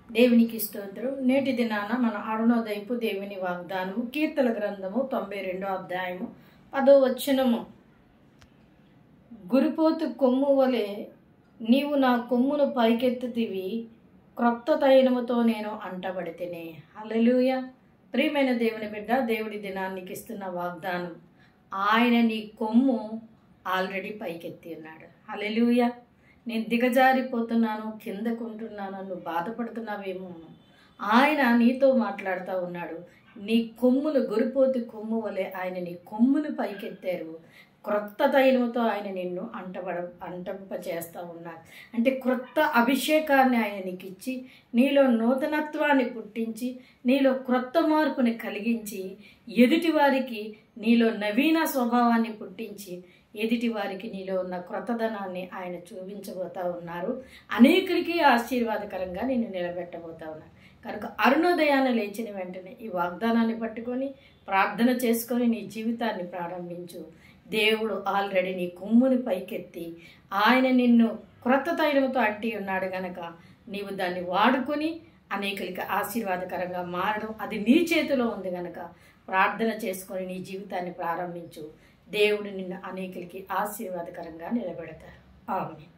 దేవునికి స్తోత్రం. నేటి దినాన మన అరుణోదయపు దేవుని వాగ్దానము కీర్తన గ్రంథము 92వ అధ్యాయము 10వ వచనము. గురిపోతు కొమ్ము వలె నీవు నా కొమ్మును పైకెత్తుతివి, క్రొత్త తైలముతో నేను అంటబడితేనే. హల్లెలూయా. ప్రియమైన దేవుని బిడ్డ, దేవుడి దినానికి ఇస్తున్న వాగ్దానం, ఆయన నీ కొమ్ము ఆల్రెడీ పైకెత్తి ఉన్నాడు. హల్లెలూయా. నేను దిగజారిపోతున్నాను, కిందకుంటున్నాను, నువ్వు బాధపడుతున్నావేమో, ఆయన నీతో మాట్లాడుతూ ఉన్నాడు. నీ కొమ్మును గురిపోతు కొమ్ము వలె ఆయన నీ కొమ్మును పైకెత్తారు. క్రొత్త తైలముతో ఆయన నిన్ను అంటింపచేస్తూ ఉన్నారు. అంటే క్రొత్త అభిషేకాన్ని ఆయన నీకు ఇచ్చి, నీలో నూతనత్వాన్ని పుట్టించి, నీలో క్రొత్త మార్పుని కలిగించి, ఎదుటివారికి నీలో నవీన స్వభావాన్ని పుట్టించి, ఎదుటివారికి నీలో ఉన్న క్రొత్తదనాన్ని ఆయన చూపించబోతూ ఉన్నారు. అనేకులకి ఆశీర్వాదకరంగా నిన్ను నిలబెట్టబోతూ ఉన్నారు. కనుక అరుణోదయాన్ని లేచిన వెంటనే ఈ వాగ్దానాన్ని పట్టుకొని ప్రార్థన చేసుకొని నీ జీవితాన్ని ప్రారంభించు. దేవుడు ఆల్రెడీ నీ కొమ్ముని పైకెత్తి ఆయన నిన్ను క్రొత్త తైలముతో అంటి ఉన్నాడు గనక నీవు దాన్ని వాడుకొని అనేకులకి ఆశీర్వాదకరంగా మారడం అది నీ చేతిలో ఉంది గనక ప్రార్థన చేసుకొని నీ జీవితాన్ని ప్రారంభించు. దేవుడు నిన్ను అనేకులకి ఆశీర్వాదకరంగా నిలబెడతారు. ఆమేన్.